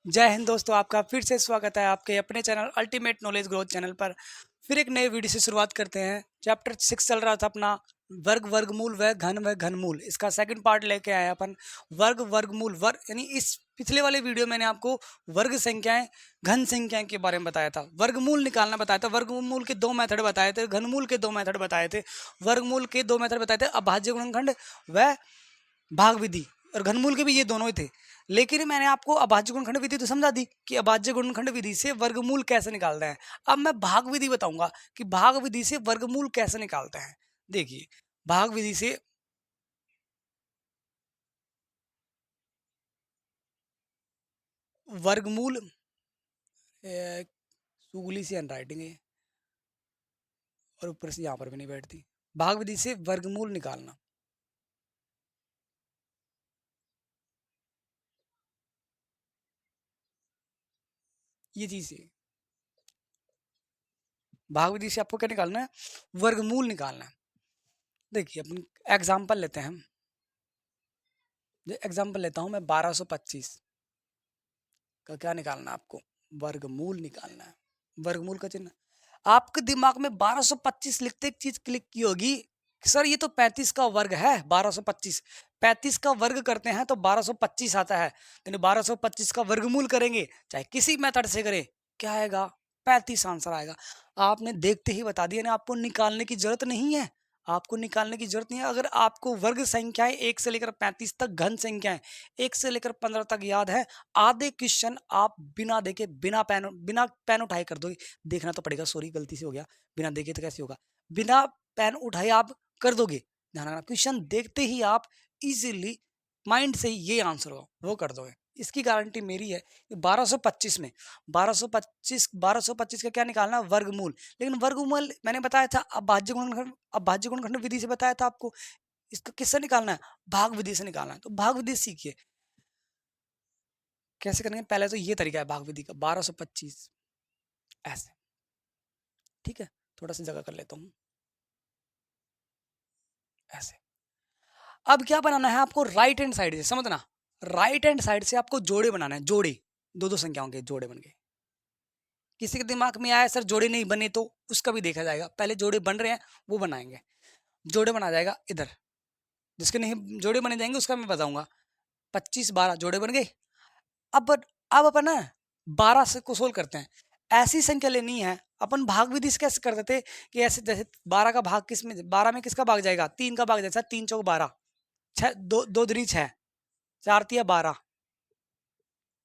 जय हिंद दोस्तों, आपका फिर से स्वागत है आपके अपने channel ultimate knowledge growth channel पर। फिर एक नए वीडियो से शुरुआत करते हैं। चैप्टर 6 चल रहा था अपना वर्ग वर्गमूल व घनमूल। इसका सेकंड पार्ट लेके आए अपन वर्ग वर्गमूल वर्ग, यानी इस पिछले वाले वीडियो मैंने आपको वर्ग संख्याएं घन संख्याएं के बारे में बताया था। वर्गमूल निकालना बताया था, वर्गमूल के दो मेथड बताए थे, घनमूल के दो मेथड बताए थे। वर्गमूल के दो मेथड बताए थे, अभाज्य गुणनखंड व भाग विधि, और घनमूल के भी ये दोनों ही थे। लेकिन मैंने आपको अभाज्य गुणनखंड विधि तो समझा दी कि अभाज्य गुणनखंड विधि से वर्गमूल कैसे निकालते हैं। अब मैं भाग विधि बताऊंगा कि भाग विधि से वर्गमूल कैसे निकालते हैं। देखिए, भाग विधि से वर्गमूल, सूगली सी हैंडराइटिंग है और ऊपर से यहाँ पर भी नहीं बैठती। भाग विधि से वर्गमूल निकालना, ये चीज है। भाग विधि से आपको क्या निकालना है? वर्गमूल निकालना है। देखिए, अपन एग्जाम्पल लेते हैं। हम एग्जाम्पल लेता हूं मैं, 1225 का क्या निकालना है आपको? वर्गमूल निकालना है। वर्गमूल का चिन्ह आपके दिमाग में 1225 लिखते एक चीज क्लिक की होगी, सर ये तो 35 का वर्ग है। 1225 35 का वर्ग करते हैं तो 1225 आता है। यानी 1225 का वर्गमूल करेंगे, चाहे किसी मेथड से करें, क्या आएगा? 35 आंसर आएगा। आपने देखते ही बता दिया ना, आपको निकालने की जरूरत नहीं है। आपको निकालने की जरूरत नहीं है। अगर आपको वर्ग संख्याएं 1 से लेकर 35 तक, घन संख्याएं 1 से लेकर 15 तक याद है, आधे क्वेश्चन आप बिना देखे, बिना पेन उठाए कर दोगे। देखना तो पड़ेगा, सॉरी गलती से हो गया, बिना देखे तो कैसे होगा? बिना पेन उठाए आप कर दोगे। ध्यान रखना, क्वेश्चन देखते ही आप इजीली माइंड से ये आंसर होगा वो कर दोगे। इसकी गारंटी मेरी है। 1225 में 1225 का क्या निकालना? वर्गमूल। लेकिन वर्गमूल मैंने बताया था अभाज्य गुणनखंड विधि से बताया था आपको। इसका किससे निकालना है? भाग विधि से निकालना है। तो भाग विधि सीखिए कैसे करेंगे। पहले तो ये तरीका है भाग विधि का, 1225 ऐसे। ठीक है, थोड़ा सा जगह कर लेता हूँ ऐसे। अब क्या बनाना है आपको? राइट हैंड साइड से समझना, राइट हैंड साइड से आपको जोड़े बनाना है। जोड़े, दो दो संख्याओं के जोड़े बन गए। किसी के दिमाग में आया सर जोड़े नहीं बने, तो उसका भी देखा जाएगा। पहले जोड़े बन रहे हैं वो बनाएंगे। जोड़े बना जाएगा इधर, जिसके नहीं जोड़े बने जाएंगे उसका मैं बताऊंगा। 25 12 जोड़े बन गए। अब अब अपन ना 12 से को सोल्व करते हैं। ऐसी संख्या लेनी है। अपन भाग विधि से कैसे करते थे कि ऐसे, जैसे 12 का भाग किस में, 12 में किसका भाग जाएगा? 3 का भाग जाएगा। 3 चौक 12, छह दो दो दूनी 6, 4 तिया 12,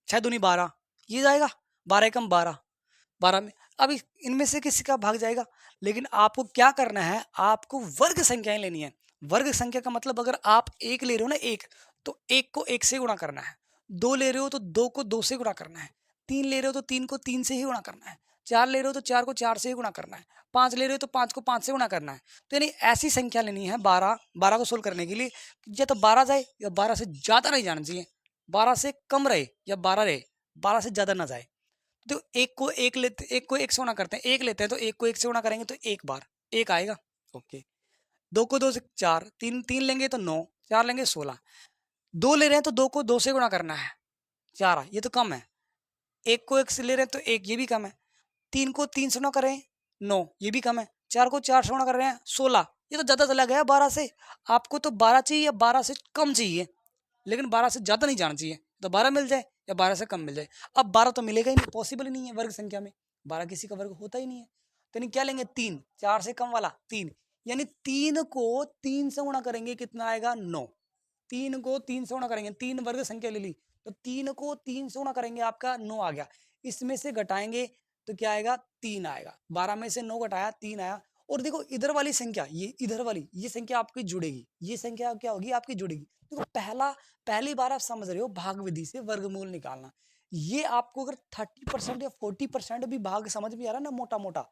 6 दूनी 12, ये जाएगा। 12 एकम 12, 12 में अब इनमें से किसी का भाग जाएगा। लेकिन आपको क्या करना है? आपको वर्ग संख्याएं लेनी है। वर्ग संख्या का मतलब, अगर आप एक ले रहे हो ना, एक, तो एक को एक से गुणा करना है। दो ले रहे हो तो दो को दो से गुणा करना है। तीन ले रहे हो तो तीन को तीन से ही गुणा करना है। चार ले रहे हो तो चार को चार से ही गुणा करना है। पांच ले रहे हो तो पांच को पांच से गुणा करना है। तो यानी ऐसी संख्या लेनी है 12, 12 को सोल्व करने के लिए, या तो 12 जाए या 12 से ज्यादा नहीं जाना चाहिए। 12 से कम रहे या 12 रहे, 12 से ज्यादा ना जाए। तो एक को एक लेते, एक को एक से गुणा करते हैं। एक लेते हैं तो एक को एक से गुणा करेंगे तो एक बार एक आएगा। ओके। दो को दो से चार, तीन तीन लेंगे तो 9, चार लेंगे 16। दो ले रहे हैं तो दो को दो से गुणा करना है, 4 ये तो कम है। एक को एक से ले रहे हैं तो एक, ये भी कम है। तीन को तीन से गुणा करें 9, ये भी कम है। चार को चार से गुणा कर रहे हैं 16, ये तो ज्यादा चला गया 12 से। आपको तो 12 चाहिए या 12 से कम चाहिए, लेकिन 12 से ज्यादा नहीं जाना चाहिए। तो 12 मिल जाए या 12 से कम मिल जाए। अब 12 तो मिलेगा ही नहीं, पॉसिबल ही नहीं है वर्ग संख्या में। 12 किसी का वर्ग होता ही नहीं है। तो नहीं, क्या लेंगे? 3, 4 से कम वाला 3। यानी 3 को 3 से गुणा करेंगे, कितना आएगा? 9। 3 को 3 से गुणा करेंगे, 3 वर्ग संख्या ले ली, तो 3 को 3 से गुणा करेंगे, आपका 9 आ गया। इसमें से घटाएंगे तो क्या आएगा? 3 आएगा। 12 में से 9 घटाया, 3 आया। और देखो इधर वाली संख्या, ये इधर वाली ये संख्या आपकी जुड़ेगी। ये संख्या क्या होगी? आपकी जुड़ेगी। देखो पहली बार आप समझ रहे हो भाग विधि से वर्गमूल निकालना। ये आपको अगर 30% या 40% भी भाग समझ में आ रहा है ना, मोटा मोटा,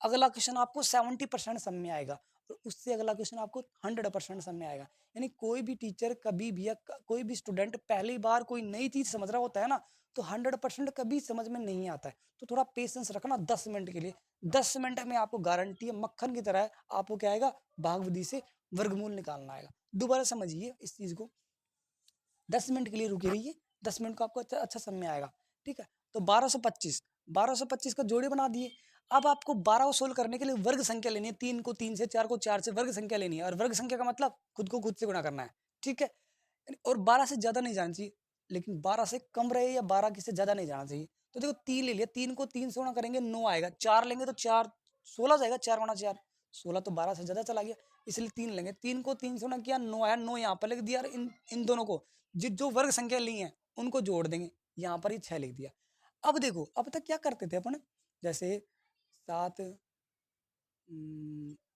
अगला क्वेश्चन आपको 70% समझ में आएगा, और उससे अगला क्वेश्चन आपको 100% समझ में आएगा। यानी कोई भी टीचर कभी भी, या कोई भी स्टूडेंट पहली बार कोई नई चीज समझ रहा होता है ना, तो 100% कभी समझ में नहीं आता है। तो थोड़ा पेशेंस रखना 10 मिनट के लिए। 10 मिनट में आपको गारंटी है, मक्खन की तरह है, आपको क्या आएगा? भाग विधि से वर्गमूल निकालना आएगा। दोबारा समझिए इस चीज को, 10 मिनट के लिए रुके रहिए। 10 मिनट को आपको अच्छा अच्छा समझ में आएगा। ठीक है। तो 1225 का जोड़े बना दिए। अब आपको 12 को सोल्व करने के लिए वर्ग संख्या लेनी है, 3 को 3 से, 4 को 4 से वर्ग संख्या लेनी है, और वर्ग संख्या का मतलब खुद को खुद से गुणा करना है, ठीक है। और 12 से ज्यादा नहीं जाना चाहिए, लेकिन 12 से कम रहे या 12 की से ज्यादा नहीं जाना चाहिए। तो देखो 3 ले लिया, 3 को 3 से गुणा करेंगे 9 आएगा, 4 लेंगे तो 4 16 जाएगा, 4 गुणा 4 16, तो 12 से ज्यादा चला गया, इसलिए 3 लेंगे। 3 को 3 से गुणा किया, 9 आया, 9 यहाँ पर लिख दिया, और इन दोनों को जो वर्ग संख्या ली है उनको जोड़ देंगे, यहाँ पर ही 6 लिख दिया। अब देखो अब तक क्या करते थे अपन, जैसे 7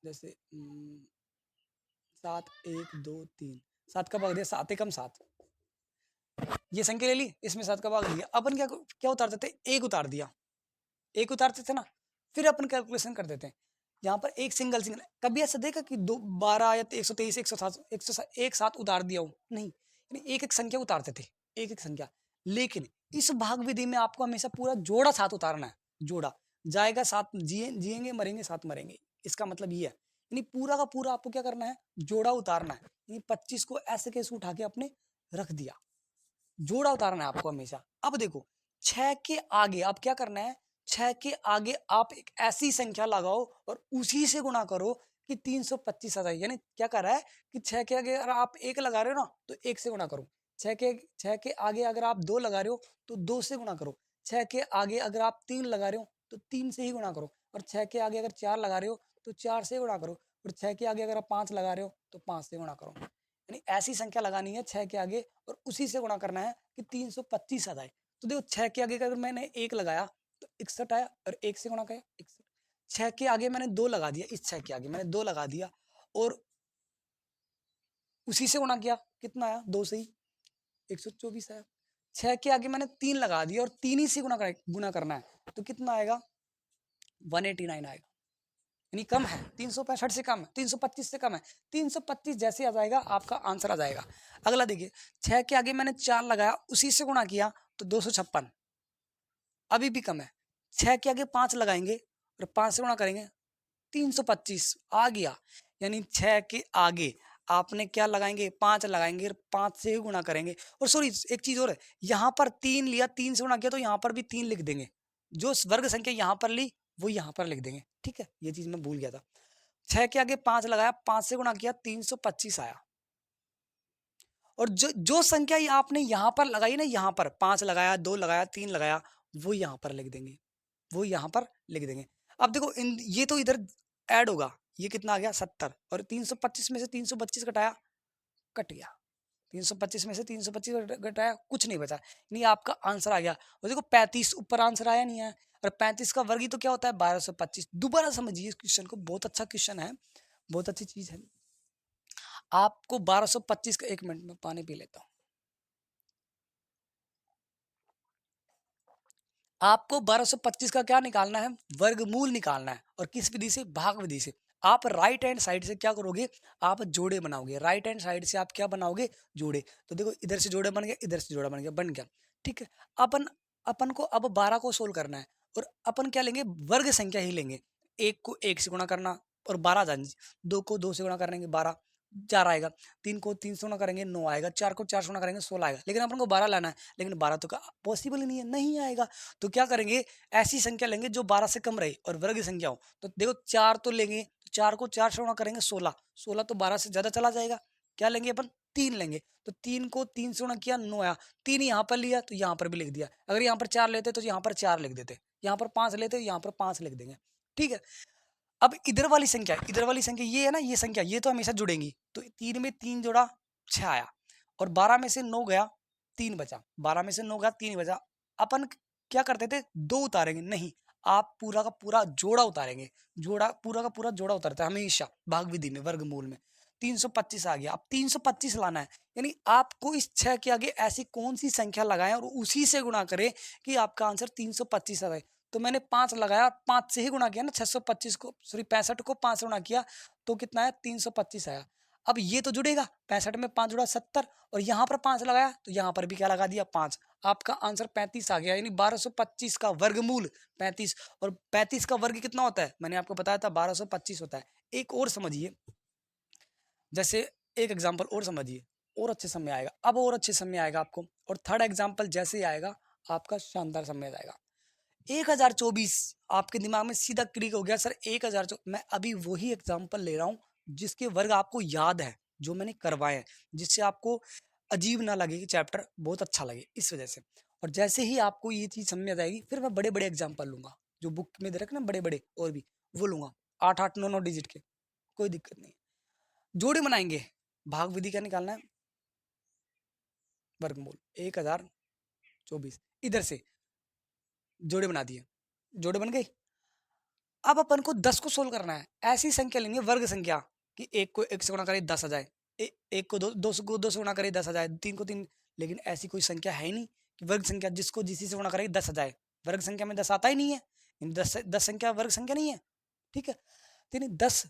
जैसे 7 1 2 3, 7 का भाग दिया, 7 एकम 7, ये संख्या ले ली, इसमें 7 का भाग दिया। अपन क्या क्या उतारते थे, एक उतार दिया, एक उतारते थे ना, फिर अपन कैलकुलेशन कर देते हैं। यहाँ पर एक सिंगल कभी ऐसा देखा कि 12 या 123 107 एक साथ उतार दिया हो, नहीं, यानी एक एक संख्या उतारते थे, एक एक संख्या। लेकिन इस भाग विधि में आपको हमेशा पूरा जोड़ा साथ उतारना है, जोड़ा जाएगा साथ, जिएंगे मरेंगे साथ मरेंगे, इसका मतलब ये है, यानी पूरा का पूरा आपको क्या करना है, जोड़ा उतारना है। यानी 25 को ऐसे कैसे उठा के आपने रख दिया, जोड़ा उतारना है आपको हमेशा। अब देखो 6 के आगे आप क्या करना है, 6 के आगे आप एक ऐसी संख्या लगाओ और उसी से गुणा करो कि 325 आ जाए। यानी क्या कर रहा है कि 6 के आगे अगर आप 1 लगा रहे हो ना, तो 1 से गुणा करो। 6 के आगे अगर आप 2 लगा रहे हो तो 2 से गुणा करो। 6 के आगे अगर आप 3 लगा रहे हो तो 3 से ही गुणा करो। और 6 के आगे अगर 4 लगा रहे हो तो 4 से गुणा करो। और 6 के आगे अगर आप 5 लगा रहे हो तो 5 से गुणा करो। यानी ऐसी संख्या लगानी है 6 के आगे और उसी से गुणा करना है कि 325 आ जाए। तो देखो 6 के आगे अगर मैंने 1 लगाया तो 61 आया, और 1 से गुणा किया 61। 6 के आगे मैंने 2 लगा दिया, इस 6 के आगे मैंने 2 लगा दिया और उसी से गुणा किया, कितना आया, 2 से ही 124 आया। 6 के आगे मैंने 3 लगा दिया और 3 ही से गुणा करना है, तो कितना आएगा, 189 आएगा। यानी कम है, 365 से कम है, 325 से कम है। 325 जैसे आ जाएगा आपका आंसर आ जाएगा। अगला देखिए, 6 के आगे मैंने 4 लगाया, उसी से गुणा किया तो 256, अभी भी कम है। 6 के आगे 5 लगाएंगे और 5 से गुणा करेंगे, 325 आ गया। यानी 6 के आगे आपने क्या लगाएंगे, 5 लगाएंगे और 5 से ही गुणा करेंगे। और सॉरी एक चीज और है, यहाँ पर 3 लिया, 3 से गुणा किया तो यहाँ पर भी 3 लिख देंगे, जो वर्ग संख्या यहाँ पर ली वो यहाँ पर लिख देंगे, ठीक है। ये चीज मैं भूल गया था। 6 के आगे 5 लगाया, 5 से गुणा किया, 325 आया। और जो जो संख्या आपने यहाँ पर लगाई ना, यहाँ पर 5 लगाया, 2 लगाया, 3 लगाया, वो यहाँ पर लिख देंगे, वो यहाँ पर लिख देंगे। अब देखो ये तो इधर ऐड होगा, ये कितना आ गया 70, और 325 में से 325 घटाया, कट गया। 325 में से 325 घटाया, कुछ नहीं बचा, नहीं आपका आंसर आ गया। और देखो 35 ऊपर आंसर आया नहीं है, और 35 का वर्ग ही तो क्या होता है, 1225। दोबारा समझिए इस क्वेश्चन को, बहुत अच्छा क्वेश्चन है, बहुत अच्छी चीज है। आपको 1225 का, 1 मिनट में पानी पी लेता हूं। आपको 1225 का क्या निकालना है, वर्गमूल निकालना है। और किस विधि से, भाग विधि से। आप राइट हैंड साइड से क्या करोगे, आप जोड़े बनाओगे। राइट हैंड साइड से आप क्या बनाओगे, जोड़े। तो देखो इधर से जोड़े बन गया, इधर से जोड़ा बन गया, बन गया, ठीक है। अपन अपन को अब 12 को सोल्व करना है, और अपन क्या लेंगे, वर्ग संख्या ही लेंगे। 1 को 1 से गुणा करना और 12 जान, 2 को 2 से गुणा करेंगे 12, 4 आएगा। 3 को 3 से गुणा करेंगे 9 आएगा। 4 को 4 से गुणा करेंगे 16 आएगा। लेकिन अपन को 12 लाना है, लेकिन 12 तो पॉसिबल ही नहीं है, नहीं आएगा। तो क्या करेंगे, ऐसी संख्या लेंगे जो 12 से कम रहे और वर्ग संख्या हो। तो देखो 4 तो लेंगे, 4 को 4 से गुणा करेंगे 16, 16 तो 12 से ज्यादा चला जाएगा। क्या लेंगे अपन, 3 लेंगे। तो 3 को 3 से गुणा किया, 9 आया। 3 यहाँ पर लिया तो यहाँ पर भी लिख दिया। अगर यहाँ पर 4 लेते तो यहाँ पर 4 लिख देते, यहाँ पर 5 लेते यहाँ पर 5 लिख देंगे, ठीक है। अब इधर वाली संख्या, इधर वाली संख्या ये है ना, ये संख्या ये तो हमेशा जुड़ेंगी। तो 3 में 3 जोड़ा 6 आया, और 12 में से 9 गया 3 बचा, 12 में से 9 गया 3 बचा। अपन क्या करते थे, 2 उतारेंगे, नहीं, आप पूरा का पूरा जोड़ा उतारेंगे। जोड़ा, पूरा का पूरा जोड़ा उतारता है हमेशा भाग विधि में, वर्गमूल में। 325 आ गया, अब 325 लाना है। यानी आपको इस 6 के आगे ऐसी कौन सी संख्या लगाएं और उसी से गुणा करें कि आपका आंसर 325 आ जाए। तो मैंने 5 लगाया, 5 से ही गुणा किया ना, 625 को, सॉरी 65 को 5 से गुणा किया तो कितना है, 325 आया। अब ये तो जुड़ेगा, 65 में 5 जुड़ा 70, और यहाँ पर 5 लगाया तो यहाँ पर भी क्या लगा दिया, 5। आपका आंसर 35 आ गया। यानी 1225 का वर्गमूल 35। और 35 का वर्ग कितना होता है, मैंने आपको बताया था 1225 होता है। एक और समझिए, जैसे एक एग्जाम्पल और समझिए, और अच्छे समय आएगा, अब और अच्छे समय आएगा आपको। और थर्ड एग्जाम्पल जैसे ही आएगा आपका शानदार समय आ जाएगा। 1024 आपके दिमाग में सीधा क्लिक हो गया, सर 1000। मैं अभी वही एग्जांपल ले रहा हूँ जिसके वर्ग आपको याद है, जो मैंने करवाए हैं, जिससे आपको अजीब ना लगे कि चैप्टर बहुत अच्छा लगे, इस वजह से। और जैसे ही आपको ये चीज समझ आ जाएगी, फिर मैं बड़े बड़े एग्जाम्पल लूंगा, जो बुक में दे रखे ना बड़े बड़े, और भी वो लूंगा, 8 8 9 9 डिजिट के, कोई दिक्कत नहीं। जोड़ी बनाएंगे, भाग विधि का निकालना है, वर्गमूल 1024, इधर से जोड़े बना दिए, जोड़े बन गई। अब अपन को 10 को सोल्व करना है। ऐसी संख्या लेनी है वर्ग संख्या कि एक को एक से गुणा करे 10 आ जाए, एक को दो से गुणा करे 10 आ जाए, तीन को तीन। लेकिन ऐसी कोई संख्या है ही नहीं कि वर्ग संख्या जिसको जिसी से गुणा करे 10 आ जाए। वर्ग संख्या में 10 आता ही नहीं है, 10 संख्या वर्ग संख्या नहीं है। ठीक है, तो 10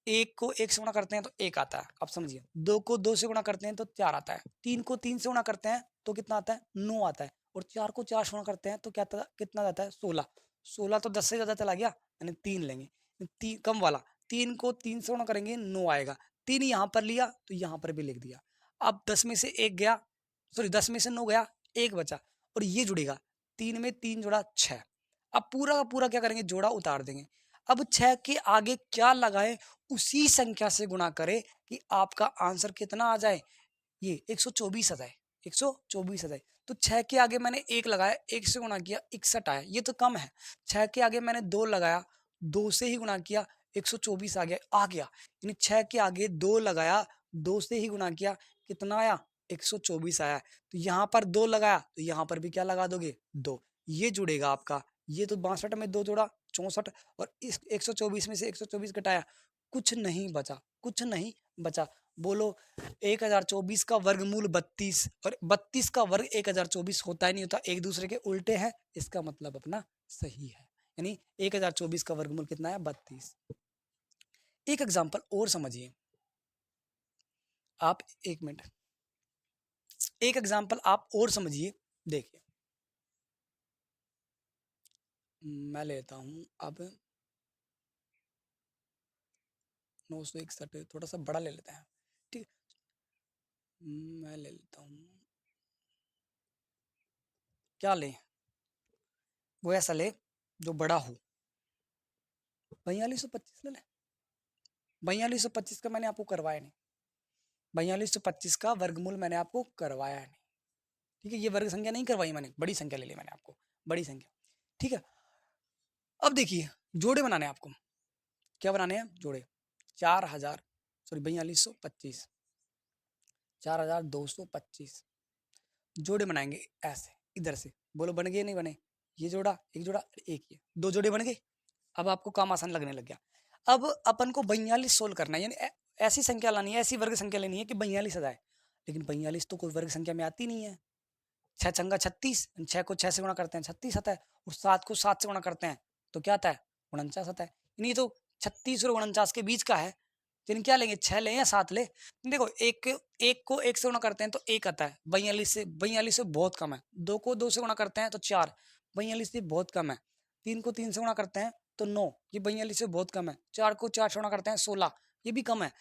एक को एक से गुणा करते हैं तो एक आता है, आप समझिए। दो को दो से गुणा करते हैं तो 4 आता है, तीन को तीन से गुणा करते हैं तो कितना आता है, 9 आता है, और 4 को 4 से गुणा करते हैं तो क्या कितना आता है, 16। 16 तो 10 से ज्यादा चला गया, यानी 3 लेंगे, कम वाला। 3 को 3 से गुणा करेंगे 9 आएगा, 3 यहाँ पर लिया तो यहाँ पर भी लिख दिया। अब 10 में से एक गया, सॉरी 10 में से 9 गया, एक बचा, और ये जुड़ेगा, 3 में 3 जोड़ा 6। अब पूरा का पूरा क्या करेंगे, जोड़ा उतार देंगे। अब 6 के आगे क्या लगाए, उसी संख्या से गुणा करे कि आपका आंसर कितना आ जाए, ये 124 आ जाए, 124 आ जाए। तो 6 के आगे मैंने एक लगाया, एक से गुणा किया 61 आया, ये तो कम है। 6 के आगे मैंने 2 लगाया, 2 से ही गुणा किया 124 आ गया। यानी 6 के आगे 2 लगाया, 2 से ही गुणा किया, कितना आया, 124 आया। तो यहाँ पर 2 लगाया तो यहाँ पर भी क्या लगा दोगे, 2, ये जुड़ेगा आपका। ये तो 62 में 2 जोड़ा 64, और इस 124 में से 124 घटाया, कुछ नहीं बचा, कुछ नहीं बचा। बोलो 1024 का वर्गमूल 32, और 32 का वर्ग 1024 होता ही नहीं होता, एक दूसरे के उल्टे हैं, इसका मतलब अपना सही है। यानी 1024 का वर्गमूल कितना है, 32। एक एग्जांपल और समझिए आप, एक मिनट, एक एग्जांपल आप और समझिए, देखिए मैं लेता हूं अब 961, थोड़ा सा बड़ा ले लेते हैं, ठीक। मैं ले लेता हूं, क्या ले, वो ऐसा ले जो बड़ा हो, 4225 ले ले। 4225 का मैंने आपको करवाया नहीं, 4225 का वर्गमूल मैंने आपको करवाया नहीं, ठीक है। ये वर्ग संख्या नहीं करवाई मैंने, बड़ी संख्या ले ली मैंने आपको, बड़ी संख्या, ठीक है। अब देखिए जोड़े बनाने हैं आपको, क्या बनाने हैं, जोड़े। 4000, सॉरी 4225, 4225 जोड़े बनाएंगे ऐसे, इधर से। बोलो बन गए नहीं बने, ये जोड़ा, एक जोड़ा, एक, ये 2 जोड़े बन गए। अब आपको काम आसान लगने लग गया। अब अपन को 42 सोल्व करना है, यानी ऐसी संख्या लानी है, ऐसी वर्ग संख्या लेनी है कि 42 आ जाए। लेकिन 42 तो कोई वर्ग संख्या में आती नहीं है। 6 चंगा 36, 6 को 6 से गुणा करते हैं 36 आता है, और 7 को 7 से गुणा करते हैं तो क्या आता है, 49 आता है। यानी तो 36 और 49 के बीच का है, लेकिन क्या लेंगे, 6 लें या 7 ले। देखो एक को 1 से गुणा करते हैं तो 1 आता है, 42 से बहुत कम है। 2 को 2 से गुणा करते हैं तो 4, 42 से बहुत कम है। 3 को 3 से गुणा करते हैं तो 9, ये 42 से बहुत कम है। 4 को 4 से गुणा करते हैं 16, ये भी कम है।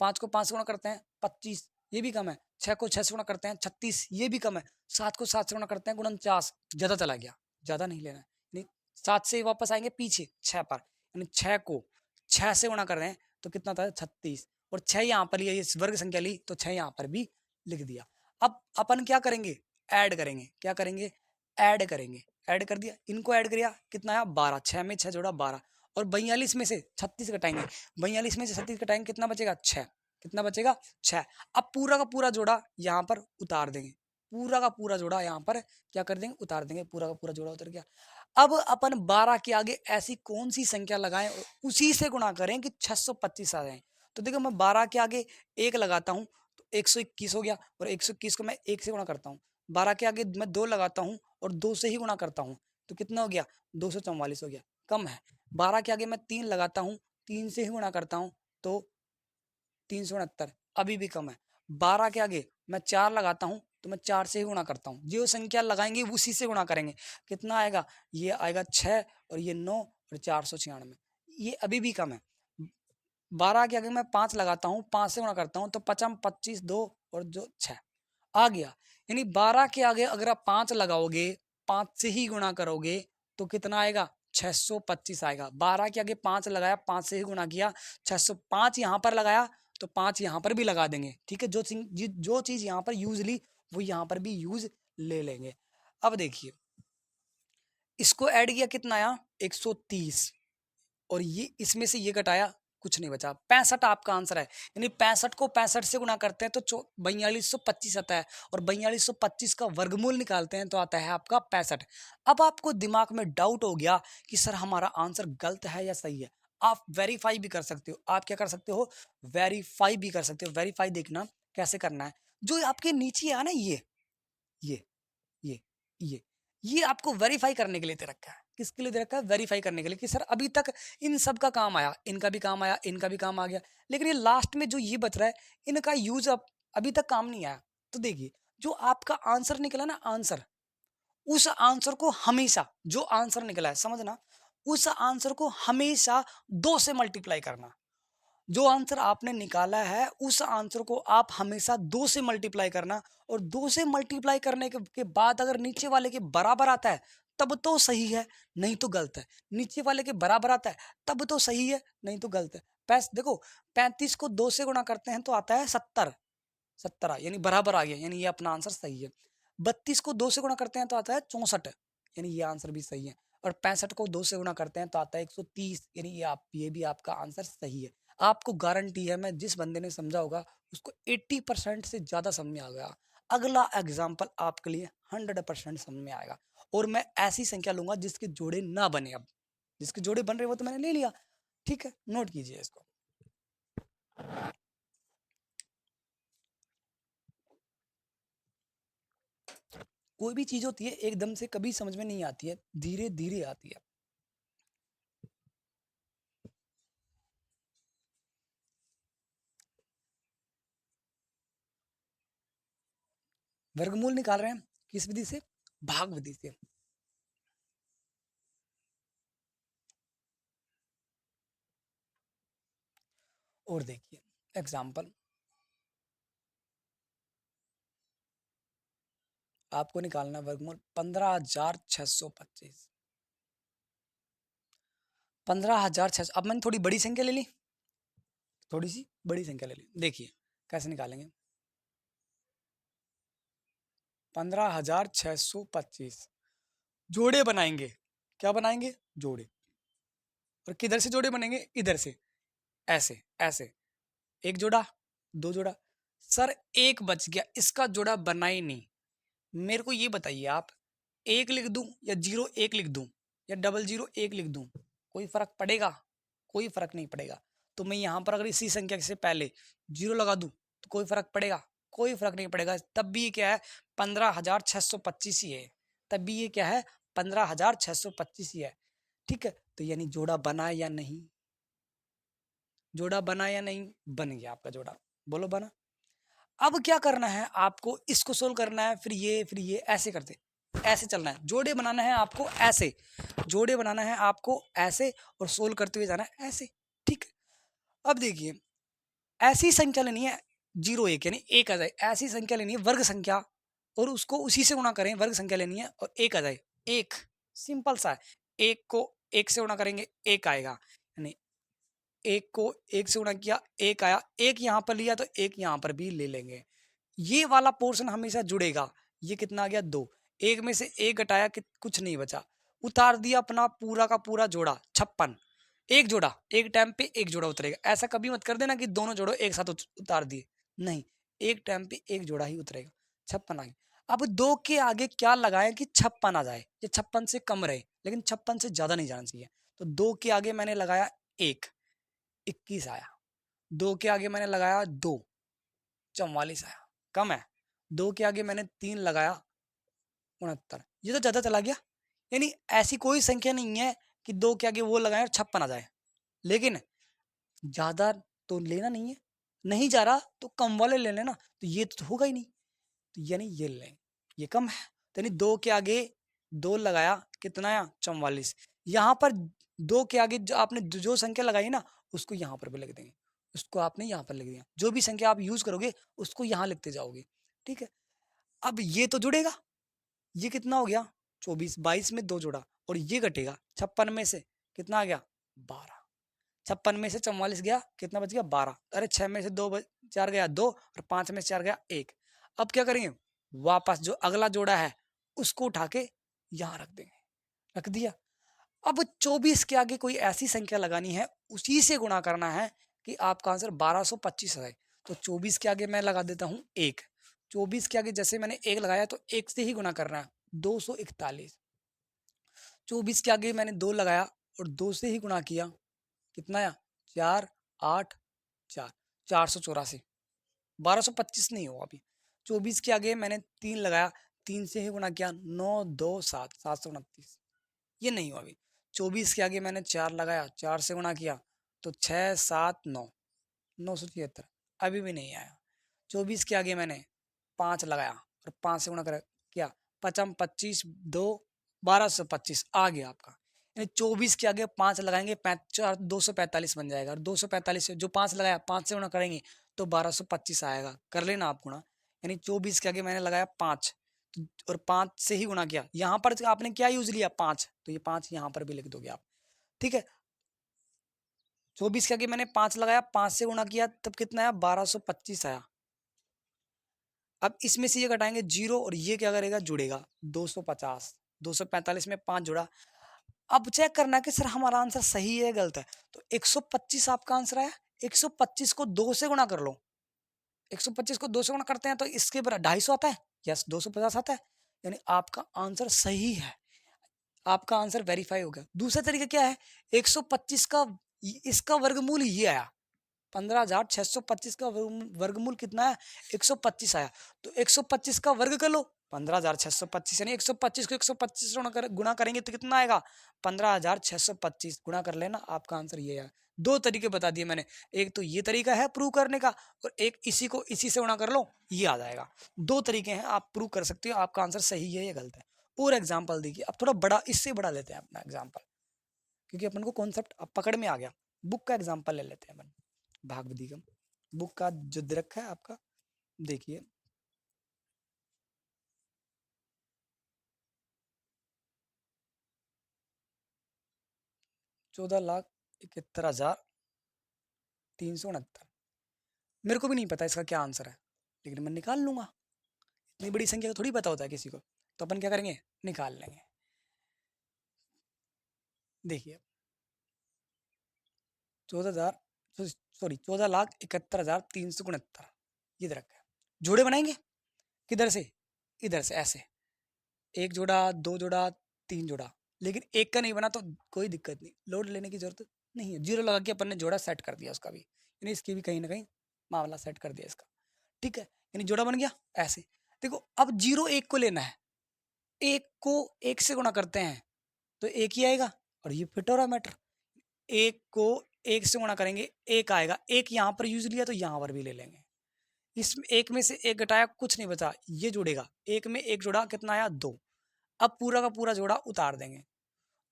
5 को 5 से गुणा करते हैं 25, ये भी कम है। 6 को 6 से गुणा करते हैं 36, ये भी कम है। 7 को 7 से गुणा करते हैं 49, ज्यादा चला गया, ज्यादा नहीं लेना है। नहीं, 7 से वापस आएंगे पीछे 6 पर, यानी 6 को 6 से गुणा कर रहे हैं तो कितना था, 36, और 6 यहाँ पर ये वर्ग संख्या ली तो 6 यहाँ पर भी लिख दिया। अब अपन क्या करेंगे, ऐड करेंगे, क्या करेंगे, ऐड करेंगे। ऐड कर दिया, इनको ऐड किया, कितना आया, 12, 6 में 6 जोड़ा 12, और 42 में से 36 घटाएंगे, 42 में से 36 घटाएंगे, कितना बचेगा, 6, कितना बचेगा, 6। अब पूरा का पूरा जोड़ा यहाँ पर उतार देंगे, पूरा का पूरा जोड़ा यहाँ पर क्या कर देंगे, उतार देंगे, पूरा का पूरा जोड़ा उतर गया। अब अपन 12 के आगे ऐसी कौन सी संख्या लगाएं उसी से गुणा करें कि 625 आ जाए। तो देखो मैं 12 के आगे एक लगाता हूँ तो 121 हो गया, और 121 को मैं 1 से गुणा करता हूँ। 12 के आगे मैं 2 लगाता हूँ और 2 से ही गुणा करता हूँ तो कितना हो गया, 244 हो गया, कम है। 12 के आगे मैं 3 लगाता हूँ, 3 से ही गुणा करता हूँ तो 369, अभी भी कम है। 12 के आगे मैं 4 लगाता हूँ तो मैं 4 से ही गुणा करता हूँ, जो संख्या लगाएंगे उसी से गुणा करेंगे, कितना आएगा, ये आएगा 6, और ये 9, और 496, ये अभी भी कम है। 12 के आगे मैं 5 लगाता हूँ, 5 से गुणा करता हूँ तो 55, 25, 2 और जो 6 आ गया। यानी 12 के आगे अगर आप 5 लगाओगे 5 से ही गुणा करोगे तो कितना आएगा, 625 आएगा। 12 के आगे 5 लगाया, 5 से ही गुणा किया, 605 यहाँ पर लगाया तो 5 यहाँ पर भी लगा देंगे। ठीक है, जो चीज यहाँ पर यूज ली वो यहाँ पर भी यूज ले लेंगे। अब देखिए इसको ऐड किया, कितना आया, 130, और ये इसमें से ये घटाया, कुछ नहीं बचा, 65 आपका आंसर है। यानी 65 को 65 से गुणा करते हैं तो 4225 आता है, और 4225 का वर्गमूल निकालते हैं तो आता है आपका 65। अब आपको दिमाग में डाउट हो गया कि सर हमारा आंसर गलत है या सही है। आप वेरीफाई भी कर सकते हो। आप क्या कर सकते हो, वेरीफाई भी कर सकते हो। वेरीफाई देखना कैसे करना है, जो आपके नीचे है ना, ये ये ये ये आपको वेरीफाई करने के लिए दे रखा है। किसके लिए दे रखा है, वेरीफाई करने के लिए, कि सर अभी तक इन सब का काम आया, इनका भी काम आया, इनका भी काम आ गया, लेकिन ये लास्ट में जो ये बच रहा है इनका यूज अब अभी तक काम नहीं आया। तो देखिए जो आपका आंसर निकला ना, आंसर, उस आंसर को हमेशा, जो आंसर निकला है समझना, उस आंसर को हमेशा 2 से मल्टीप्लाई करना। जो आंसर आपने निकाला है उस आंसर को आप हमेशा 2 से मल्टीप्लाई करना, और 2 से मल्टीप्लाई करने के बाद अगर नीचे वाले के बराबर आता है तब तो सही है, नहीं तो गलत है। नीचे वाले के बराबर आता है तब तो सही है, नहीं तो गलत है। देखो 35 को 2 से गुणा करते हैं तो आता है 70, 17 यानी बराबर आ गया, यानी ये अपना आंसर सही है। 32 को 2 से गुणा करते हैं तो आता है 64, यानी ये आंसर भी सही है। और 65 को 2 से गुणा करते हैं तो आता है 130, यानी ये भी आपका आंसर सही है। आपको गारंटी है, मैं जिस बंदे ने समझा होगा उसको 80% से ज्यादा समझ में आ गया। अगला एग्जाम्पल आपके लिए 100% समझ में आएगा, और मैं ऐसी संख्या लूंगा जिसके जोड़े ना बने। अब जिसके जोड़े बन रहे वो तो मैंने ले लिया, ठीक है, नोट कीजिए इसको। कोई भी चीज होती है एकदम से कभी समझ में नहीं आती है, धीरे धीरे आती है। वर्गमूल निकाल रहे हैं किस विधि से, भाग विधि से। और देखिए एग्जाम्पल, आपको निकालना वर्गमूल 15,625। 15,600, अब मैंने थोड़ी बड़ी संख्या ले ली, थोड़ी सी बड़ी संख्या ले ली। देखिए कैसे निकालेंगे, 15,625 जोड़े बनाएंगे। क्या बनाएंगे, जोड़े। और किधर से जोड़े बनेंगे, इधर से, ऐसे ऐसे, एक जोड़ा, दो जोड़ा। सर एक बच गया, इसका जोड़ा बना ही नहीं। मेरे को ये बताइए आप, एक लिख दूं या 0 1 लिख दूं या 001 लिख दूं, कोई फर्क पड़ेगा, कोई फर्क नहीं पड़ेगा। तो मैं यहाँ पर अगर इसी संख्या से पहले 0 लगा दूं तो कोई फर्क पड़ेगा, कोई फर्क नहीं पड़ेगा। तब भी ये क्या है, 15,625 ही है, तब भी ये क्या है, 15,625 ही है। ठीक है, तो यानी जोड़ा बना या नहीं, जोड़ा बना या नहीं, बन गया आपका जोड़ा, बोलो बना। अब क्या करना है आपको, इसको सोल्व करना है, फिर ये ऐसे करते, ऐसे चलना है। जोड़े बनाना है आपको ऐसे, जोड़े बनाना है आपको ऐसे, और सोल्व करते हुए जाना है ऐसे। ठीक है, अब देखिए ऐसी संख्या लेनी है 0 1 यानी एक आ जाए, ऐसी संख्या लेनी है वर्ग संख्या, और उसको उसी से गुणा करें, वर्ग संख्या लेनी है और एक आ जाए, एक, सिंपल सा है। एक को एक से गुणा करेंगे, एक आएगा, यानी एक को एक से गुणा किया, एक आया, एक यहाँ पर लिया तो एक यहाँ पर भी ले लेंगे। ये वाला पोर्शन हमेशा जुड़ेगा। ये कितना आ गया, 2, एक में से एक घटाया कि कुछ नहीं बचा, उतार दिया अपना पूरा का पूरा जोड़ा 56। एक जोड़ा, एक टाइम पे एक जोड़ा उतरेगा। ऐसा कभी मत कर देना कि दोनों जोड़ो एक साथ उतार दिए, नहीं, एक टाइम पे एक जोड़ा ही उतरेगा। 56 आ गया। अब 2 के आगे क्या लगाए कि 56 आ जाए, ये 56 से कम रहे लेकिन 56 से ज्यादा नहीं जाना चाहिए। तो 2 के आगे मैंने लगाया 1, 21 आया। 2 के आगे मैंने लगाया 2, 44 आया, कम है। 2 के आगे मैंने 3 लगाया, 69, ये तो ज्यादा चला गया। यानी ऐसी कोई संख्या नहीं है कि 2 के आगे वो लगाए और 56 आ जाए, लेकिन ज्यादा तो लेना नहीं है, नहीं जा रहा तो कम वाले ले लेना, तो ये तो होगा ही नहीं, तो यानी ये लें, ये कम है। तो यानी 2 के आगे 2 लगाया, कितना आया, 44। यहाँ पर 2 के आगे जो आपने जो संख्या लगाई ना उसको यहाँ पर भी लिख देंगे, उसको आपने यहाँ पर लिख दिया। जो भी संख्या आप यूज करोगे उसको यहाँ लिखते जाओगे। ठीक है, अब ये तो जुड़ेगा, ये कितना हो गया, 24, 22 में 2 जोड़ा और ये घटेगा 56 में से कितना आ गया 12, 56 में से 44 गया कितना बच गया 12, अरे 6 में से 4 गया 2 और 5 में से 4 गया 1। अब क्या करेंगे, वापस जो अगला जोड़ा है उसको उठा के यहाँ रख देंगे, रख दिया। अब 24 के आगे कोई ऐसी संख्या लगानी है, उसी से गुणा करना है कि आपका आंसर 1225 आए। तो 24 के आगे मैं लगा देता हूँ 1, 24 के आगे जैसे मैंने 1 लगाया तो 1 से ही गुणा करना है 241। 24 के आगे मैंने 2 लगाया और 2 से ही गुणा किया, कितना आया 4 8 4, 484। 1225 नहीं होगा अभी। 24 के आगे मैंने 3 लगाया, 3 से ही गुणा किया 9 2 7, 729, ये नहीं हुआ अभी। 24 के आगे मैंने 4 लगाया, 4 से गुणा किया तो 6 7 9, 976, अभी भी नहीं आया। 24 के आगे मैंने 5 लगाया और 5 से गुणा किया, 5 25 2, 1225 आ गया आपका। यानी 24 के आगे 5 लगाएंगे 245 बन जाएगा, और 245 से जो 5 लगाया 5 से गुणा करेंगे तो 1225 आएगा। कर लेना आप गुणा। यानी 24 के आगे मैंने लगाया 5 और 5 से ही गुणा किया, यहाँ पर आपने क्या यूज लिया 5, तो ये 5 यहाँ पर भी लिख दोगे आप, ठीक है। 24 के आगे मैंने 5 लगाया, 5 से गुणा किया तब कितना आया 1225 आया। अब इसमें से ये घटाएंगे 0 और ये क्या करेगा जुड़ेगा 250, 245 में 5 जुड़ा। अब चेक करना है कि सर हमारा आंसर सही है गलत है, तो 125 आपका आंसर आया। 125 को 2 से गुणा कर लो, 125 को 2 से गुणा करते हैं तो इसके बराबर 250 आता है, यस 250 आता है, यानी आपका आंसर सही है, आपका आंसर वेरीफाई हो गया। दूसरा तरीका क्या है, 125 का इसका वर्गमूल ये आया, 15,625 का वर्गमूल कितना है 125 आया, तो 125 का वर्ग कर लो 15,625, यानी 125 को 125 से गुणा करेंगे तो कितना आएगा 15,625, गुणा कर लेना, आपका आंसर ये है। दो तरीके बता दिए मैंने, एक तो ये तरीका है प्रूव करने का और एक इसी को इसी से गुणा कर लो ये आ जाएगा। दो तरीके हैं, आप प्रूव कर सकते हो आपका आंसर सही है या गलत है। और एग्जाम्पल देखिए, अब थोड़ा बड़ा इससे बड़ा लेते हैं अपना एग्जाम्पल, क्योंकि अपन को कॉन्सेप्ट अब पकड़ में आ गया। बुक का एग्जाम्पल ले लेते हैं अपन, भागवतिकम बुक का जो दे रखा है आपका, देखिए ₹14,71,369। मेरे को भी नहीं पता इसका क्या आंसर है, लेकिन मैं निकाल लूंगा, इतनी बड़ी संख्या का थोड़ी पता होता है किसी को, तो अपन क्या करेंगे निकाल लेंगे। देखिए 14,71,369 ये दे रखा है। जोड़े बनाएंगे किधर से, इधर से ऐसे, एक जोड़ा दो जोड़ा तीन जोड़ा, लेकिन एक का नहीं बना तो कोई दिक्कत नहीं, लोड लेने की जरूरत नहीं है। जीरो लगा के अपन ने जोड़ा सेट कर दिया उसका भी, यानी इसकी भी कहीं ना कहीं मामला सेट कर दिया इसका, ठीक है, यानी जोड़ा बन गया ऐसे। देखो अब जीरो एक को लेना है, एक को एक से गुणा करते हैं तो एक ही आएगा, और ये फिट हो रहा मैटर, एक को एक से गुणा करेंगे एक आएगा, एक यहाँ पर यूज लिया तो यहाँ पर भी ले लेंगे, इसमें एक में से एक घटाया कुछ नहीं बचा, ये जुड़ेगा, एक में एक जोड़ा कितना आया 2। अब पूरा का पूरा जोड़ा उतार देंगे,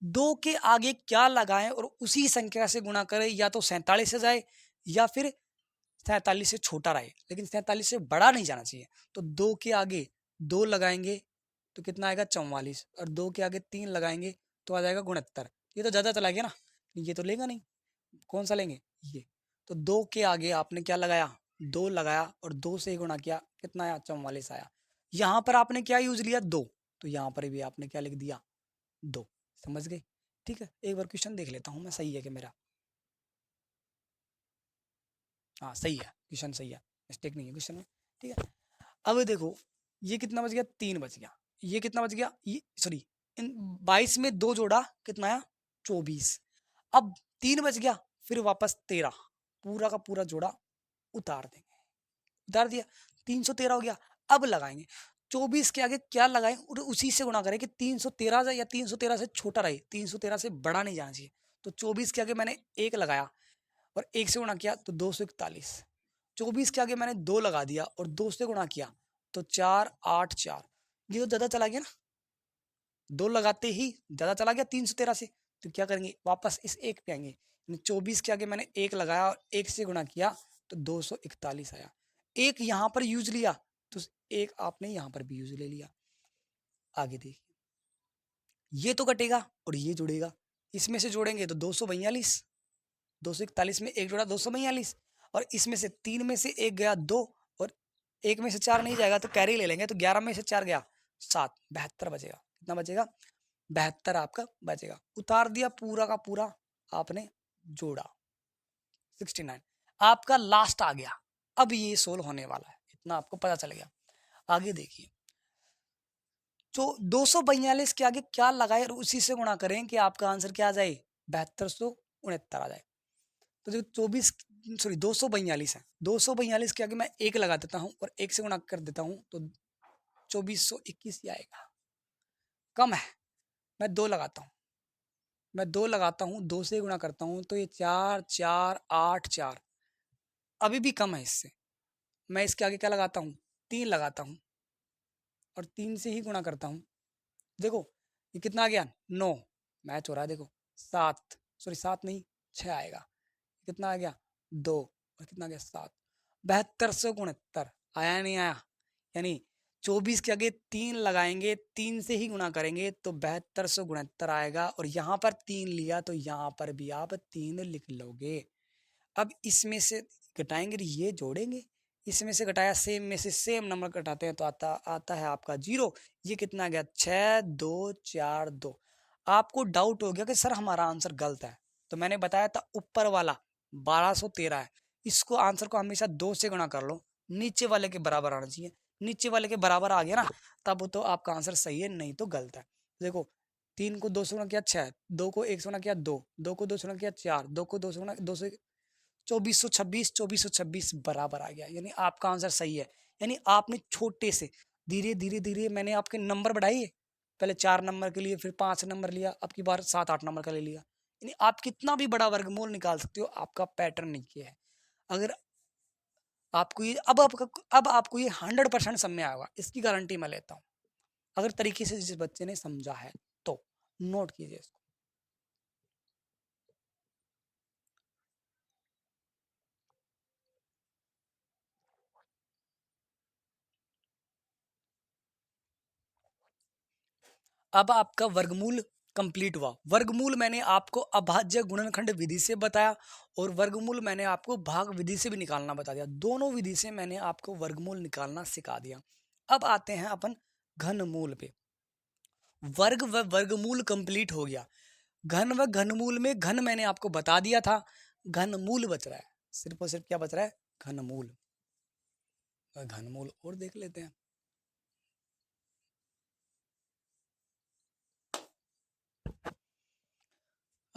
2 के आगे क्या लगाएं और उसी संख्या से गुणा करें, या तो 47 से जाए या फिर 47 से छोटा रहे, लेकिन 47 से बड़ा नहीं जाना चाहिए। तो 2 के आगे 2 लगाएंगे तो कितना आएगा 44, और 2 के आगे 3 लगाएंगे तो आ जाएगा 69। ये तो ज़्यादा चला गया ना, ये तो लेगा नहीं, कौन सा लेंगे ये। तो 2 के आगे आपने क्या लगाया 2 लगाया और 2 से ही गुणा किया, कितना आया 44 आया। यहाँ पर आपने क्या यूज लिया 2, तो यहाँ पर भी आपने क्या लिख दिया 2, समझ गए। ठीक है, एक बार क्वेश्चन देख लेता हूँ मैं, सही है कि मेरा, हाँ सही है क्वेश्चन, सही है, मिस्टेक नहीं है क्वेश्चन में, ठीक है। अब देखो ये कितना बच गया 3 बच गया, ये कितना बच गया, ये सॉरी इन 22 में 2 जोड़ा कितना आया 24, अब 3 बच गया, फिर वापस 13, पूरा का पूरा जोड़ा उतार देंगे, उतार दिया 313 हो गया। अब लगाएंगे 24 के आगे क्या लगाएं और उसी से गुणा करें कि 313 या 313 से छोटा रहे, 313 से बड़ा नहीं जाना चाहिए। तो 24 के आगे मैंने एक लगाया और एक से गुणा किया तो 241, 24 के आगे मैंने 2 लगा दिया और 2 से गुणा किया तो 484, ये तो ज़्यादा चला गया ना, 2 लगाते ही ज़्यादा चला गया 313 से, तो क्या करेंगे वापस इस एक पे आएंगे, 24 के आगे मैंने एक लगाया और एक से गुणा किया तो 241 आया, एक यहाँ पर यूज लिया तो एक आपने यहाँ पर भी यूज ले लिया। आगे देखिए ये तो कटेगा और ये जुड़ेगा, इसमें से जोड़ेंगे तो 242, 241 में एक जोड़ा 242, और इसमें से 3 में से एक गया 2, और एक में से 4 नहीं जाएगा तो कैरी ले लेंगे, तो 11 में से 4 गया 7, 72 बचेगा। कितना बचेगा? 72 आपका बचेगा। उतार दिया पूरा का पूरा आपने, जोड़ा 69, आपका लास्ट आ गया। अब ये सोल्व होने वाला है, इतना आपको पता चल गया। आगे देखिए, तो 242 के आगे क्या लगाए और उसी से गुणा करें कि आपका आंसर क्या आ जाए? 7269 आ जाए। तो जो 242 है, 242 के आगे मैं एक लगा देता हूँ और एक से गुणा कर देता हूँ तो 2421 ही आएगा। कम है, मैं 2 लगाता हूँ, मैं 2 लगाता हूँ, 2 से गुणा करता हूँ तो ये 4 4 8 4, अभी भी कम है इससे। मैं इसके आगे क्या लगाता हूँ? 3 लगाता हूँ और 3 से ही गुणा करता हूँ। देखो ये कितना आ गया? 9, मैच हो रहा है देखो। 7, सॉरी 7 नहीं 6 आएगा। कितना आ गया? 2, और कितना आ गया? 7। 7269 आया नहीं आया? यानी 24 के आगे 3 लगाएंगे, 3 से ही गुणा करेंगे तो 7269 आएगा, और यहाँ पर 3 लिया तो यहाँ पर भी आप 3 लिख लोगे। अब इसमें से घटाएंगे, ये जोड़ेंगे, इसमें से घटाया सेम में से सेम नंबर घटाते हैं तो आता है आपका 0। ये कितना आ गया? 6 2 4 2। आपको डाउट हो गया कि सर हमारा आंसर गलत है, तो मैंने बताया था ऊपर वाला 1213 है, इसको आंसर को हमेशा 2 से गुणा कर लो, नीचे वाले के बराबर आना चाहिए। नीचे वाले के बराबर आ गया ना, तब तो आपका आंसर सही है, नहीं तो गलत है। देखो 3 को 2 से गुणा किया 6, 2 को 1 से गुणा किया 2, 2 को 2 से गुणा किया 4, 2 को 2 से गुणा 2 से 2426, 2426 बराबर आ गया, यानी आपका आंसर सही है। यानी आपने छोटे से धीरे धीरे धीरे मैंने आपके नंबर बढ़ाइए, पहले 4 नंबर के लिए, फिर 5 नंबर लिया, अब की बार 7 8 नंबर का ले लिया। यानी आप कितना भी बड़ा वर्गमूल निकाल सकते हो, आपका पैटर्न ये है। अगर आपको ये अब आपको ये 100% समझ में आएगा, इसकी गारंटी मैं लेता हूँ, अगर तरीके से जिस बच्चे ने समझा है तो। नोट कीजिए इसको। अब आपका वर्गमूल कंप्लीट हुआ। वर्गमूल मैंने आपको अभाज्य गुणनखंड विधि से बताया, और वर्गमूल मैंने आपको भाग विधि से भी निकालना बता दिया। दोनों विधि से मैंने आपको वर्गमूल निकालना सिखा दिया। अब आते हैं अपन घनमूल पे। वर्ग व वर्गमूल कंप्लीट हो गया। घन व घनमूल में घन मैंने आपको बता दिया था, घनमूल बच रहा है, सिर्फ और सिर्फ क्या बच रहा है? घनमूल। घनमूल और देख लेते हैं।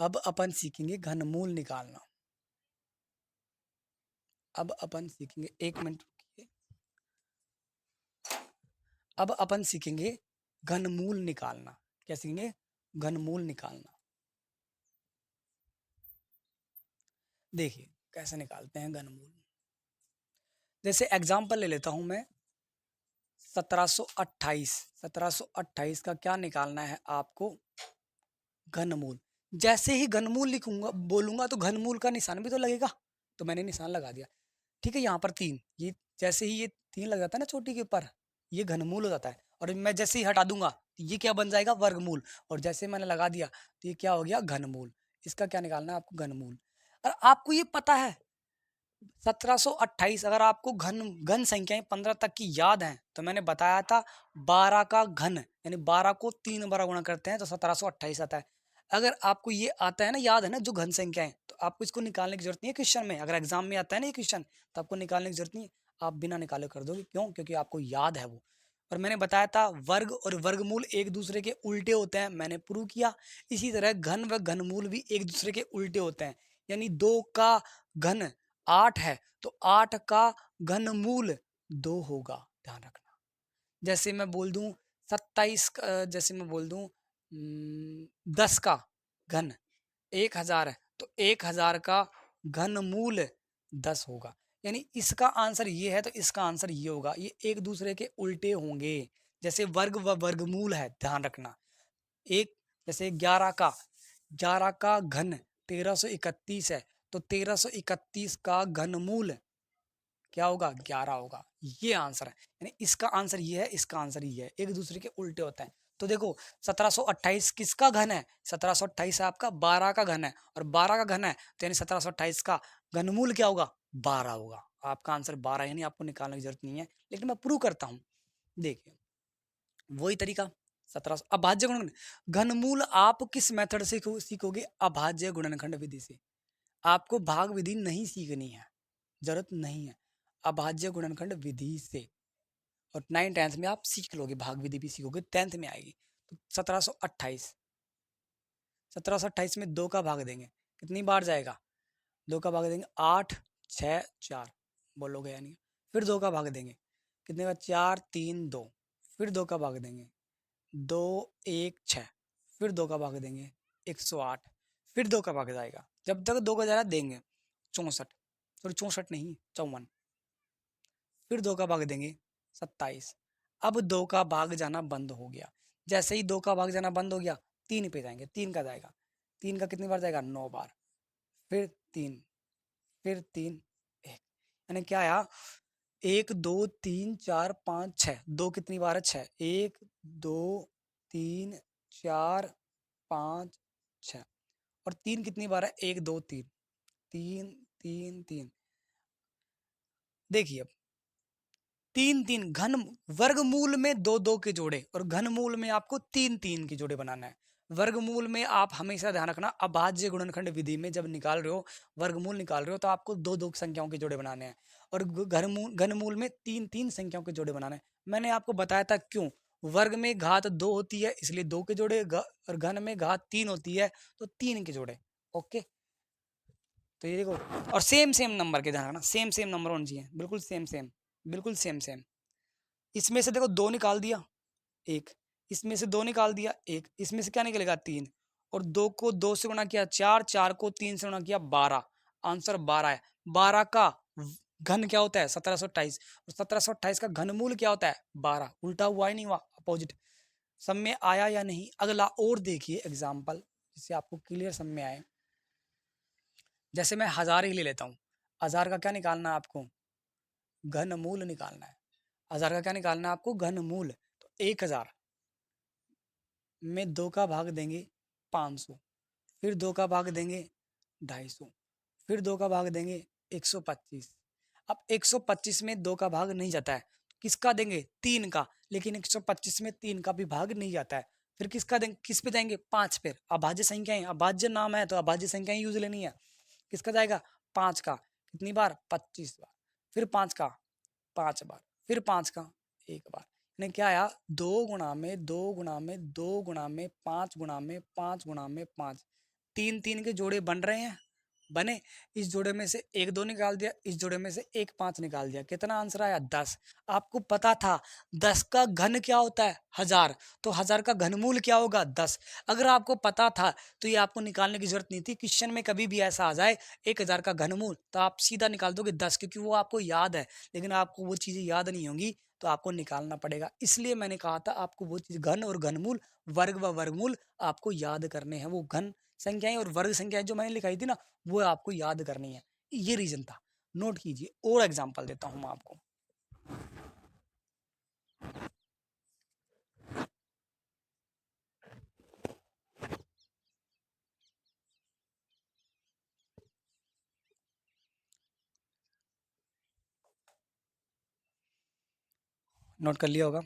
अब अपन सीखेंगे घनमूल निकालना। अब अपन सीखेंगे, 1 मिनट रुकिए। अब अपन सीखेंगे घनमूल निकालना। क्या सीखेंगे? घनमूल निकालना। देखिए कैसे निकालते हैं घनमूल। जैसे एग्जांपल ले लेता हूं मैं, 1728। 1728 का क्या निकालना है आपको? घनमूल। जैसे ही घनमूल लिखूंगा बोलूंगा तो घनमूल का निशान भी तो लगेगा, तो मैंने निशान लगा दिया। ठीक है, यहाँ पर 3, ये जैसे ही ये 3 लग जाता है ना चोटी के ऊपर, ये घनमूल हो जाता है, और मैं जैसे ही हटा दूंगा तो ये क्या बन जाएगा? वर्गमूल। और जैसे मैंने लगा दिया तो ये क्या हो गया? घनमूल। इसका क्या निकालना है आपको? घनमूल। और आपको ये पता है 1728, अगर आपको घन घन संख्याएं 15 तक की याद हैं तो मैंने बताया था 12 का घन, यानी 12 को 3 बार गुणा करते हैं तो 1728 आता है। अगर आपको ये आता है ना, याद है ना जो घन संख्याएं, तो आपको इसको निकालने की जरूरत नहीं है क्वेश्चन में। अगर एग्जाम में आता है ना ये क्वेश्चन, तो आपको निकालने की जरूरत नहीं है, आप बिना निकाले कर दोगे। क्यों? क्योंकि आपको याद है वो। और मैंने बताया था वर्ग और वर्गमूल एक दूसरे के उल्टे होते हैं, मैंने प्रूव किया। इसी तरह घन व घनमूल भी एक दूसरे के उल्टे होते हैं। यानी 2 का घन 8 है तो 8 का घनमूल 2 होगा, ध्यान रखना। जैसे मैं बोल दूं 27 जैसे मैं बोल दूं 10 का घन 1000 है तो 1000 का घनमूल 10 होगा। यानी इसका आंसर ये है तो इसका आंसर ये होगा, ये एक दूसरे के उल्टे होंगे। जैसे वर्ग व वर्गमूल है, ध्यान रखना। एक जैसे 11 का घन 1331 है तो 1331 का घनमूल क्या होगा? 11 होगा। ये आंसर है, यानी इसका आंसर ये है, इसका आंसर ये है, एक दूसरे के उल्टे होते हैं। तो देखो 1728 किसका घन है, 1728 आपका 12 का घन है, और 12 का घन है तो यानी 1728 का घनमूल क्या होगा, 12 होगा। आपका आंसर 12, यानी आपको निकालने की जरूरत नहीं है, लेकिन मैं प्रूव करता हूँ। देखिए वही तरीका 1700 अभाज्य गुणन घनमूल आप किस मेथड से सीखोगे, अभाज्य गुणनखंड विधि से। आपको भाग विधि नहीं सीखनी है, जरूरत नहीं है, अभाज्य गुणनखंड विधि से। और 9th-10th में आप सीख लोगे, भाग विधि भी सीखोगे, 10th में आएगी। तो 1728 में 2 का भाग देंगे, कितनी बार जाएगा, 2 का भाग देंगे 8 6 4, बोलोगे यानी। फिर 2 का भाग देंगे, कितने का, 4 3 2, फिर 2 का भाग देंगे 2 1 6, फिर 2 का भाग देंगे 108, फिर 2 का भाग जाएगा, जब तक 2 का ज़रा देंगे 64, सॉरी 64 नहीं 54, फिर 2 का भाग देंगे 27। अब 2 का भाग जाना बंद हो गया, जैसे ही 2 का भाग जाना बंद हो गया 3 पे जाएंगे, 3 का जाएगा, 3 का कितनी बार जाएगा, 9 बार, फिर 3, फिर 3 1, यानी क्या आया, 1 2 3 4 5 6, 2 कितनी बार है, 6, 1 2 3 4 5 6, और 3 कितनी बार है, 1 2 3 3 3 3। देखिए अब 3 3 घन वर्गमूल में 2 2 के जोड़े, और घनमूल में आपको 3 3 के जोड़े बनाना है। वर्गमूल में आप हमेशा ध्यान रखना, अभाज्य गुणनखंड विधि में जब निकाल रहे हो, वर्गमूल निकाल रहे हो, तो आपको 2 2 संख्याओं के जोड़े बनाने हैं, और घनमूल में 3 3 संख्याओं के जोड़े बनाने हैं। मैंने आपको बताया था क्यों, वर्ग में घात 2 होती है इसलिए 2 के जोड़े, और घन में घात 3 होती है तो 3 के जोड़े। ओके, तो ये देखो, और सेम सेम नंबर के ध्यान रखना, सेम सेम नंबर होने चाहिए, बिल्कुल सेम सेम, बिल्कुल सेम सेम। इसमें से देखो 2 निकाल दिया 1, इसमें से 2 निकाल दिया 1, इसमें से क्या निकलेगा 3, और 2 को 2 से गुणा किया 4, 4 को 3 से गुणा किया 12, आंसर 12 है। 12 का घन क्या होता है, 1728, और 1728 का घनमूल क्या होता है, 12। उल्टा हुआ ही नहीं हुआ, अपोजिट। सब में आया या नहीं। अगला और देखिए एग्जाम्पल, जिससे आपको क्लियर सब में आए। जैसे मैं 1000 ही ले लेता हूँ, 1000 का क्या निकालना है आपको, घनमूल निकालना है। 1000 का क्या निकालना है आपको, घनमूल। तो 1000 में 2 का भाग देंगे 500, फिर 2 का भाग देंगे 250, फिर 2 का भाग देंगे 125। अब 125 में 2 का भाग नहीं जाता है, किसका देंगे, 3 का, लेकिन 125 में 3 का भी भाग नहीं जाता है, फिर किसका देंगे, किस पे जाएंगे, 5 पे। अभाज्य संख्याएं, अभाज्य नाम है तो अभाज्य संख्याएं यूज लेनी है। किसका जाएगा, 5 का, कितनी बार, 25 बार, फिर 5 का 5 बार, फिर 5 का 1 बार। यानी क्या आया, 2 गुणा में 2 गुणा में 2 गुणा में 5 गुणा में 5 गुणा में 5, 3 3 के जोड़े बन रहे हैं, बने। इस जोड़े में से 1 2 निकाल दिया, इस जोड़े में से 1 5 निकाल दिया, कितना आंसर आया, 10। आपको पता था 10 का घन क्या होता है, 1000, तो 1000 का घनमूल क्या होगा, 10। अगर आपको पता था तो ये आपको निकालने की जरूरत नहीं थी। क्वेश्चन में कभी भी ऐसा आ जाए 1000 का घनमूल, तो आप सीधा निकाल दोगे 10, क्योंकि वो आपको याद है। लेकिन आपको वो चीज़ें याद नहीं होंगी, तो आपको निकालना पड़ेगा। इसलिए मैंने कहा था आपको वो चीज़, घन और घनमूल, वर्ग व वर्गमूल आपको याद करने हैं। वो घन संख्याएं और वर्ग संख्याएं जो मैंने लिखाई थी ना, वो आपको याद करनी है। ये रीजन था, नोट कीजिए। और एग्जांपल देता हूं मैं आपको, नोट कर लिया होगा।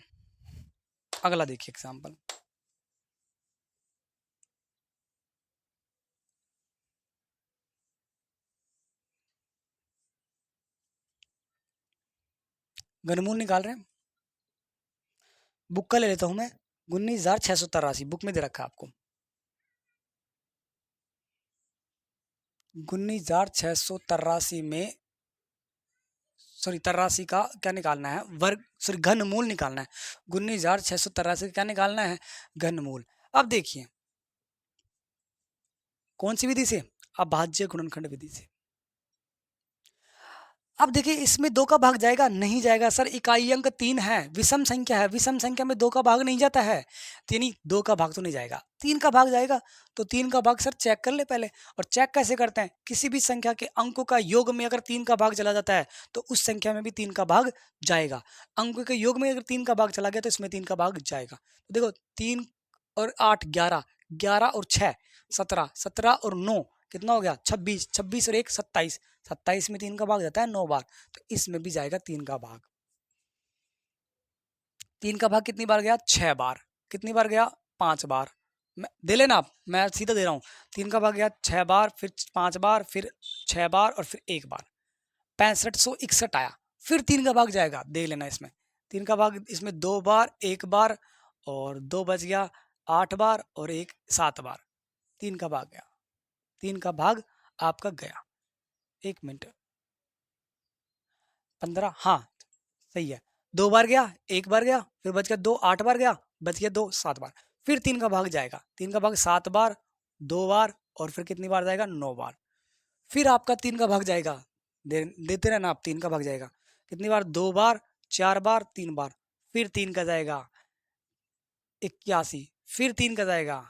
अगला देखिए एग्जांपल, घनमूल निकाल रहे हैं। बुक का ले लेता हूं मैं, 19,683 बुक में दे रखा है आपको। 19,683 में, सॉरी 83 का क्या निकालना है, वर्ग, सॉरी घनमूल निकालना है। 19,683 का क्या निकालना है, घनमूल। अब देखिए कौन सी विधि से, अभाज्य गुणनखंड विधि से। अब देखिए इसमें 2 का भाग जाएगा, नहीं जाएगा सर, इकाई अंक 3 है, विषम संख्या है, विषम संख्या में 2 का भाग नहीं जाता है, तो यानी 2 का भाग तो नहीं जाएगा, 3 का भाग जाएगा। तो 3 का भाग सर चेक कर ले पहले। और चेक कैसे करते हैं, किसी भी संख्या के अंकों का योग में अगर 3 का भाग चला जाता है तो उस संख्या में भी 3 का भाग जाएगा। अंकों के योग में अगर 3 का भाग चला गया तो इसमें 3 का भाग जाएगा। तो देखो 3 और 8 11, 11 और 6 17, 17 और 9 कितना हो गया 26, 26 और 1 27, 27 में 3 का भाग जाता है 9 बार, तो इसमें भी जाएगा 3 का भाग। 3 का भाग कितनी बार गया 6 बार, कितनी बार गया 5 बार। मैं दे लेना आप, मैं सीधा दे रहा हूँ। 3 का भाग गया 6 बार, फिर 5 बार, फिर 6 बार और फिर 1 बार, 6561 आया। फिर 3 का भाग जाएगा, दे लेना इसमें। 3 का भाग इसमें 2 बार, 1 बार और 2 बच गया 8 बार और 1 7 बार, 3 का भाग गया। 3 का भाग आपका गया, 1 मिनट 15, हाँ सही है। 2 बार गया, 1 बार गया, फिर बच गया 2 8 बार गया, बच गया 2 7 बार। फिर 3 का भाग जाएगा, 3 का भाग 7 बार, 2 बार और फिर कितनी बार जाएगा 9 बार। फिर आपका 3 का भाग जाएगा, देते रहना आप, 3 का भाग जाएगा कितनी बार 2 बार, 4 बार, 3 बार। फिर 3 का जाएगा 81, फिर 3 का जाएगा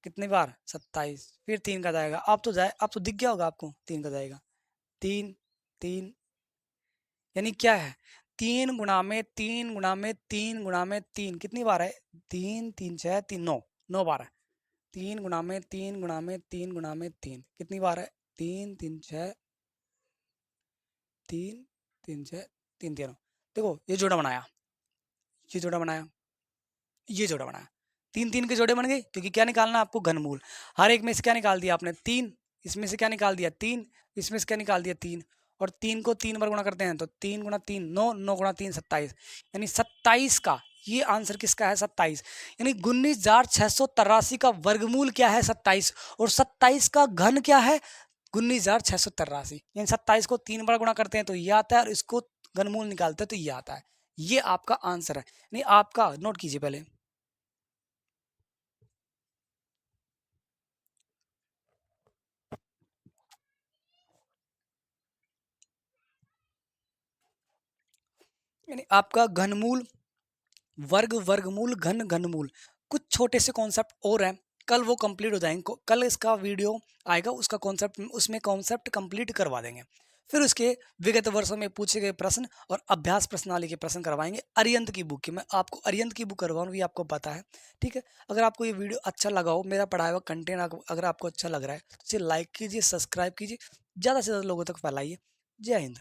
कितनी बार 27, फिर 3 का जाएगा, आप तो दिख गया होगा आपको 3 का जाएगा 3 3, यानी क्या है 3 गुणा में 3 गुणा में 3 गुणा में 3 कितनी बार है 3 3 6 3 9, 9 बार है। 3 गुणा में 3 गुणा में 3 गुणा में 3 कितनी बार है 3 3 6 3 3 6 3 3। देखो ये जोड़ा बनाया, ये जोड़ा बनाया, ये जोड़ा बनाया, 3 3 के जोड़े बन गए, क्योंकि क्या निकालना है आपको घनमूल। हर एक में से क्या निकाल दिया आपने 3, इसमें से क्या निकाल दिया 3, इसमें से क्या निकाल दिया 3, और 3 को 3 बार गुणा करते हैं तो 3 गुणा 3 9, 9 गुणा 3 27, यानी 27 का ये आंसर किसका है 27, यानी 19,683 का वर्गमूल क्या है 27, और 27 का घन क्या है 19,683, यानी 27 को 3 बार गुणा करते हैं तो ये आता है, और इसको घनमूल निकालते हैं तो ये आता है। ये आपका आंसर है, यानी आपका नोट कीजिए पहले। यानी आपका घनमूल, वर्ग, वर्गमूल, घन, घनमूल, कुछ छोटे से कॉन्सेप्ट और हैं, कल वो कंप्लीट हो जाएंगे, कल इसका वीडियो आएगा, उसका कॉन्सेप्ट, उसमें कॉन्सेप्ट कंप्लीट करवा देंगे। फिर उसके विगत वर्षों में पूछे गए प्रश्न और अभ्यास प्रश्नावली के प्रश्न करवाएंगे अरियंत की बुक के। मैं आपको अरियंत की बुक करवाऊँ, ये आपको पता है, ठीक है। अगर आपको ये वीडियो अच्छा लगा हो, मेरा पढ़ाया हुआ कंटेंट अगर आपको अच्छा लग रहा है तो इसे लाइक कीजिए, सब्सक्राइब कीजिए, ज़्यादा से ज़्यादा लोगों तक फैलाइए। जय हिंद।